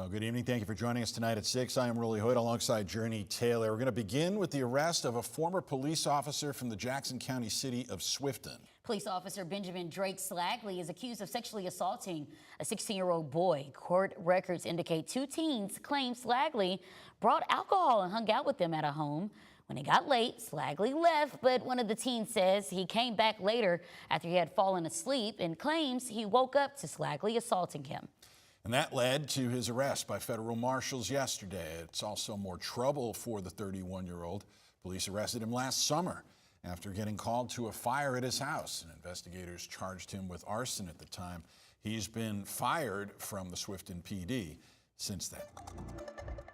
Well, good evening. Thank you for joining us tonight at 6. I am Hoyt alongside Jurnee Taylor. We're going to begin with the arrest of a former police officer from the Jackson County city of Swifton. Police officer Benjamin Drake Slagley is accused of sexually assaulting a 16-year-old boy. Court records indicate two teens claim Slagley brought alcohol and hung out with them at a home. When it got late, Slagley left, but one of the teens says he came back later after he had fallen asleep and claims he woke up to Slagley assaulting him. And that led to his arrest by federal marshals yesterday. It's also more trouble for the 31-year-old. Police arrested him last summer after getting called to a fire at his house. And investigators charged him with arson at the time. He's been fired from the Swifton PD since then.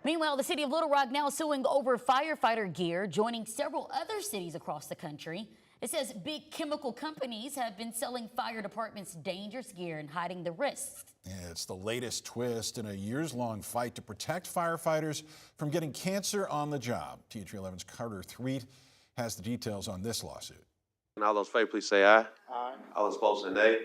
Meanwhile, the city of Little Rock now suing over firefighter gear, joining several other cities across the country. It says big chemical companies have been selling fire departments dangerous gear and hiding the risks. Yeah, it's the latest twist in a years-long fight to protect firefighters from getting cancer on the job. THV 11's Carter Threet has the details on this lawsuit. And all those favor, please say aye. Aye. All those opposed, say nay.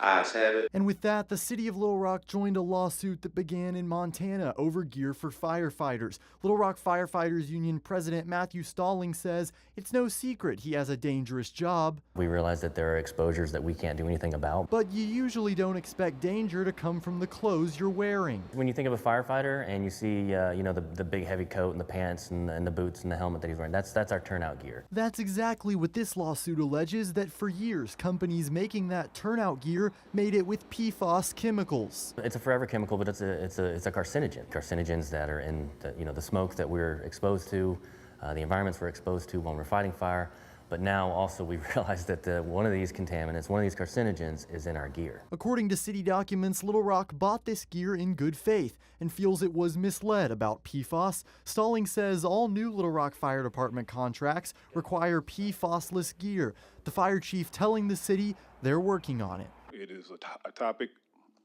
Ayes have it. And with that, the city of Little Rock joined a lawsuit that began in Montana over gear for firefighters. Little Rock Firefighters Union President Matthew Stalling says it's no secret he has a dangerous job. We realize that there are exposures that we can't do anything about. But you usually don't expect danger to come from the clothes you're wearing. When you think of a firefighter and you see, the big heavy coat and the pants and the boots and the helmet that he's wearing, that's our turnout gear. That's exactly what this lawsuit alleges, that for years, companies making that turnout gear made it with PFAS chemicals. It's a forever chemical, but it's a carcinogen. Carcinogens that are in the smoke that we're exposed to, the environments we're exposed to when we're fighting fire. But now also we realize that one of these contaminants, one of these carcinogens is in our gear. According to city documents, Little Rock bought this gear in good faith and feels it was misled about PFAS. Stalling says all new Little Rock Fire Department contracts require PFAS-less gear. The fire chief telling the city they're working on it. It is a topic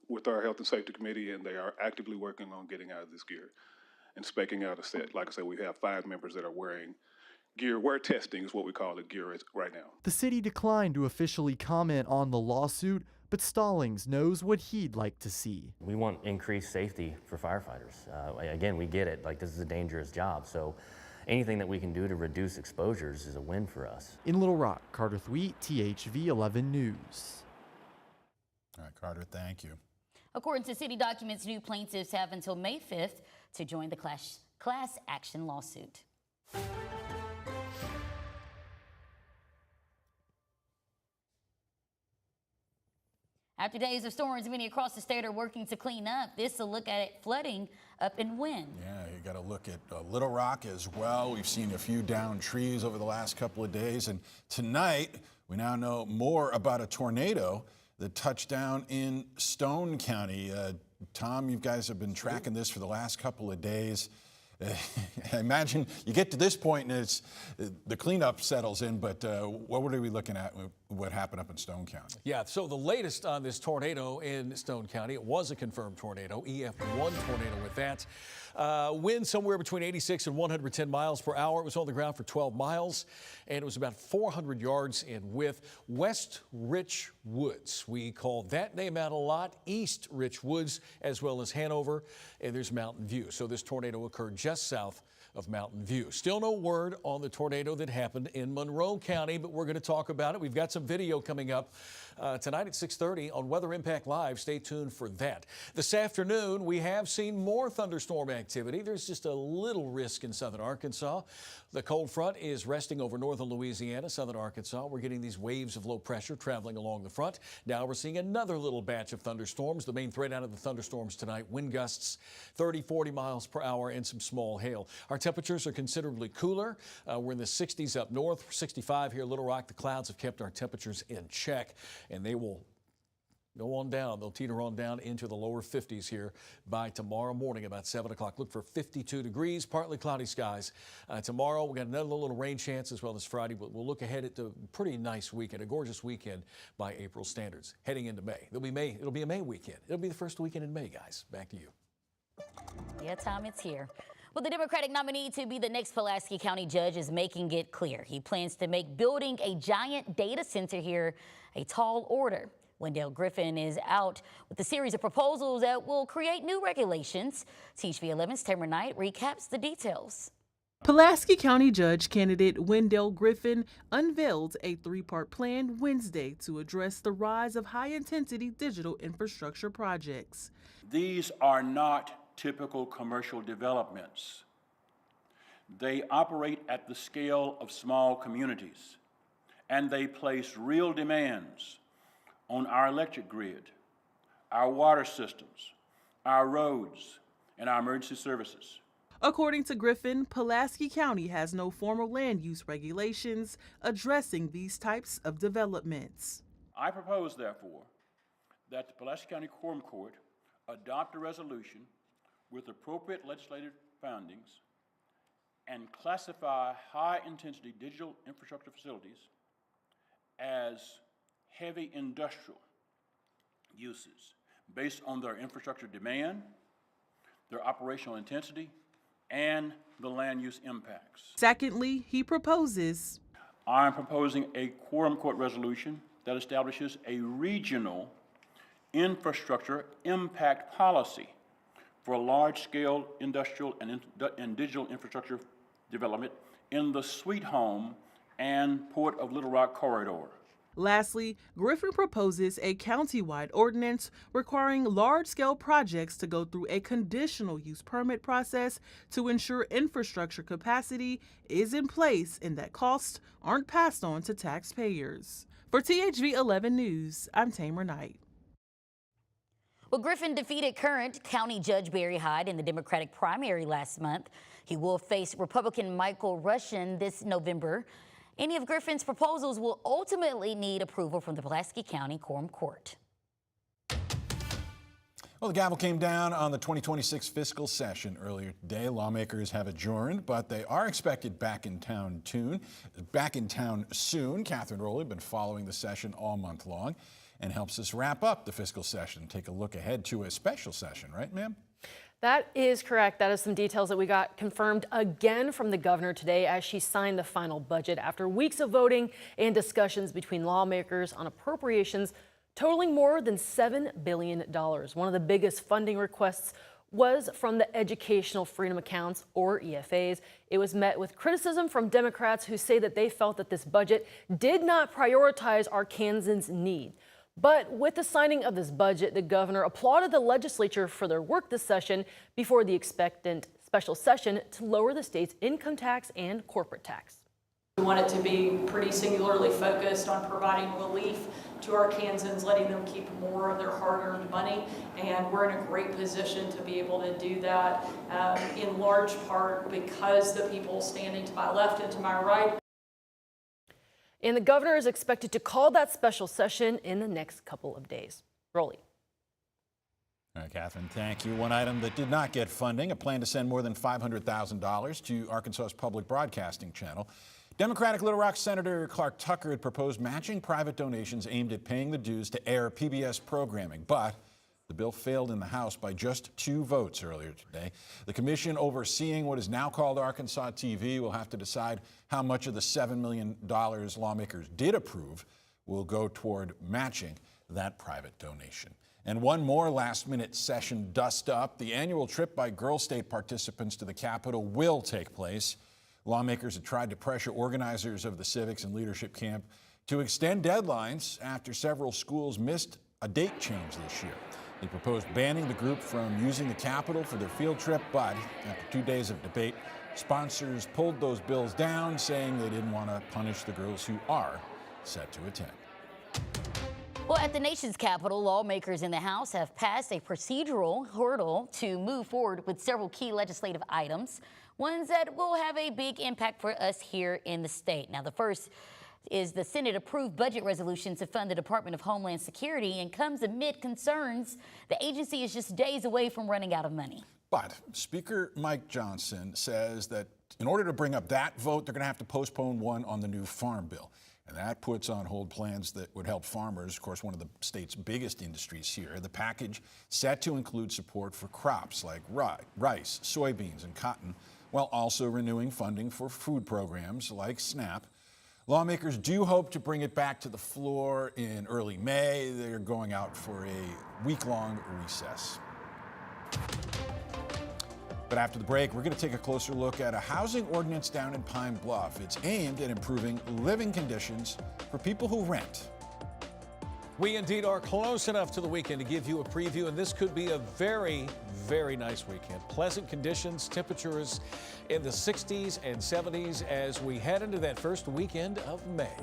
with our Health and Safety Committee, and they are actively working on getting out of this gear and speccing out a set. Like I said, we have 5 members that are wearing gear. Wear testing is what we call it gear right now. The city declined to officially comment on the lawsuit, but Stallings knows what he'd like to see. We want increased safety for firefighters. Again, we get it, like this is a dangerous job, so anything that we can do to reduce exposures is a win for us. In Little Rock, Carter Thweet, THV 11 News. All right, Carter, thank you. According to city documents, new plaintiffs have until May 5th to join the class action lawsuit. After days of storms, many across the state are working to clean up. This is a look at flooding up in Wynn. Yeah, you got to look at Little Rock as well. We've seen a few downed trees over the last couple of days. And tonight, we now know more about a tornado that touched down in Stone County. Tom, you guys have been tracking this for the last couple of days. I imagine you get to this point and the cleanup settles in, but what are we looking at, what happened up in Stone County? Yeah, so the latest on this tornado in Stone County, it was a confirmed tornado, EF1 tornado with that. Wind somewhere between 86 and 110 miles per hour. It was on the ground for 12 miles, and it was about 400 yards in width. West Rich Woods, we call that name out a lot. East Rich Woods, as well as Hanover, and there's Mountain View. So this tornado occurred just south of Mountain View. Still no word on the tornado that happened in Monroe County, but we're going to talk about it. We've got some video coming up tonight at 6:30 on Weather Impact Live. Stay tuned for that. This afternoon, we have seen more thunderstorm activity. There's just a little risk in southern Arkansas. The cold front is resting over northern Louisiana, southern Arkansas. We're getting these waves of low pressure traveling along the front. Now we're seeing another little batch of thunderstorms. The main threat out of the thunderstorms tonight, wind gusts 30, 40 miles per hour and some small hail. Our temperatures are considerably cooler. We're in the 60s up north, 65 here in Little Rock. The clouds have kept our temperatures in check, and they will go on down. They'll teeter on down into the lower 50s here by tomorrow morning about 7 o'clock. Look for 52 degrees, partly cloudy skies. Tomorrow, we got another little rain chance as well as Friday, but we'll look ahead at a pretty nice weekend, a gorgeous weekend by April standards. Heading into May. It'll be a May weekend. It'll be the first weekend in May, guys. Back to you. Yeah, Tom, it's here. Well, the Democratic nominee to be the next Pulaski County judge is making it clear he plans to make building a giant data center here a tall order. Wendell Griffin is out with a series of proposals that will create new regulations. TV11's Tamara Knight recaps the details. Pulaski County Judge candidate Wendell Griffin unveiled a three-part plan Wednesday to address the rise of high-intensity digital infrastructure projects. These are not typical commercial developments. They operate at the scale of small communities, and they place real demands on our electric grid, our water systems, our roads, and our emergency services. According to Griffin, Pulaski County has no formal land use regulations addressing these types of developments. I propose, therefore, that the Pulaski County Quorum Court adopt a resolution with appropriate legislative findings and classify high-intensity digital infrastructure facilities as heavy industrial uses based on their infrastructure demand, their operational intensity, and the land use impacts. Secondly, he proposes I'm proposing a quorum court resolution that establishes a regional infrastructure impact policy for large-scale industrial and digital infrastructure development in the Sweet Home and Port of Little Rock corridor. Lastly, Griffin proposes a countywide ordinance requiring large-scale projects to go through a conditional use permit process to ensure infrastructure capacity is in place and that costs aren't passed on to taxpayers. For THV 11 News, I'm Tamara Knight. Well, Griffin defeated current County Judge Barry Hyde in the Democratic primary last month. He will face Republican Michael Rushin this November. Any of Griffin's proposals will ultimately need approval from the Pulaski County Quorum Court. Well, the gavel came down on the 2026 fiscal session earlier today. Lawmakers have adjourned, but they are expected back in town soon. Catherine Rowley been following the session all month long and helps us wrap up the fiscal session. Take a look ahead to a special session, right, ma'am? That is correct. That is some details that we got confirmed again from the governor today as she signed the final budget after weeks of voting and discussions between lawmakers on appropriations totaling more than $7 billion. One of the biggest funding requests was from the Educational Freedom Accounts, or EFAs. It was met with criticism from Democrats who say that they felt that this budget did not prioritize Arkansans' need. But with the signing of this budget, the governor applauded the legislature for their work this session before the expectant special session to lower the state's income tax and corporate tax. We want it to be pretty singularly focused on providing relief to Arkansans, letting them keep more of their hard-earned money, and we're in a great position to be able to do that in large part because the people standing to my left and to my right. And the governor is expected to call that special session in the next couple of days. Rolly. All right, Catherine, thank you. One item that did not get funding, a plan to send more than $500,000 to Arkansas's public broadcasting channel. Democratic Little Rock Senator Clark Tucker had proposed matching private donations aimed at paying the dues to air PBS programming, but the bill failed in the House by just 2 votes earlier today. The commission overseeing what is now called Arkansas TV will have to decide how much of the $7 million lawmakers did approve will go toward matching that private donation. And one more last-minute session dust up. The annual trip by Girl State participants to the Capitol will take place. Lawmakers have tried to pressure organizers of the civics and leadership camp to extend deadlines after several schools missed a date change this year. They proposed banning the group from using the Capitol for their field trip, but after 2 days of debate, sponsors pulled those bills down, saying they didn't want to punish the girls who are set to attend. Well, at the nation's capital, lawmakers in the House have passed a procedural hurdle to move forward with several key legislative items, ones that will have a big impact for us here in the state. Now, the first is the Senate-approved budget resolution to fund the Department of Homeland Security, and comes amid concerns the agency is just days away from running out of money. But Speaker Mike Johnson says that in order to bring up that vote, they're going to have to postpone one on the new farm bill. And that puts on hold plans that would help farmers, of course, one of the state's biggest industries here. The package set to include support for crops like rice, soybeans, and cotton, while also renewing funding for food programs like SNAP. Lawmakers do hope to bring it back to the floor in early May. They're going out for a week-long recess. But after the break, we're going to take a closer look at a housing ordinance down in Pine Bluff. It's aimed at improving living conditions for people who rent. We indeed are close enough to the weekend to give you a preview, and this could be a very, very nice weekend. Pleasant conditions, temperatures in the 60s and 70s as we head into that first weekend of May.